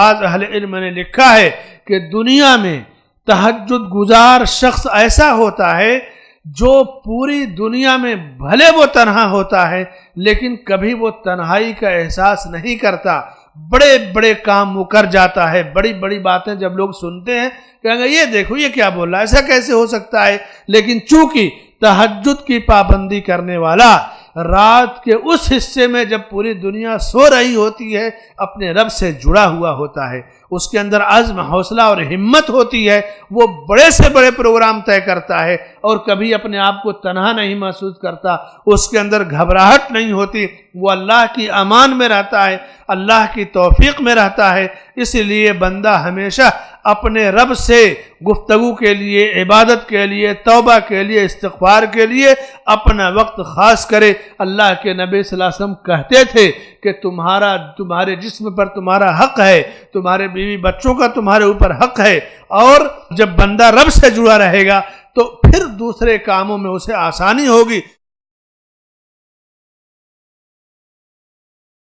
بعض اہل علم نے لکھا ہے کہ دنیا میں تہجد گزار شخص ایسا ہوتا ہے جو پوری دنیا میں بھلے وہ تنہا ہوتا ہے لیکن کبھی وہ تنہائی کا احساس نہیں کرتا، بڑے بڑے کام وہ کر جاتا ہے، بڑی بڑی باتیں جب لوگ سنتے ہیں کہیں گے یہ دیکھو یہ کیا بول رہا ہے، ایسا کیسے ہو سکتا ہے، لیکن چونکہ تہجد کی پابندی کرنے والا رات کے اس حصے میں جب پوری دنیا سو رہی ہوتی ہے اپنے رب سے جڑا ہوا ہوتا ہے، اس کے اندر عزم، حوصلہ اور ہمت ہوتی ہے، وہ بڑے سے بڑے پروگرام طے کرتا ہے اور کبھی اپنے آپ کو تنہا نہیں محسوس کرتا، اس کے اندر گھبراہٹ نہیں ہوتی، وہ اللہ کی امان میں رہتا ہے، اللہ کی توفیق میں رہتا ہے۔ اس لیے بندہ ہمیشہ اپنے رب سے گفتگو کے لیے، عبادت کے لیے، توبہ کے لیے، استغفار کے لیے اپنا وقت خاص کرے۔ اللہ کے نبی صلی اللہ علیہ وسلم کہتے تھے کہ تمہارے جسم پر تمہارا حق ہے، تمہارے بیوی بچوں کا تمہارے اوپر حق ہے، اور جب بندہ رب سے جڑا رہے گا تو پھر دوسرے کاموں میں اسے آسانی ہوگی۔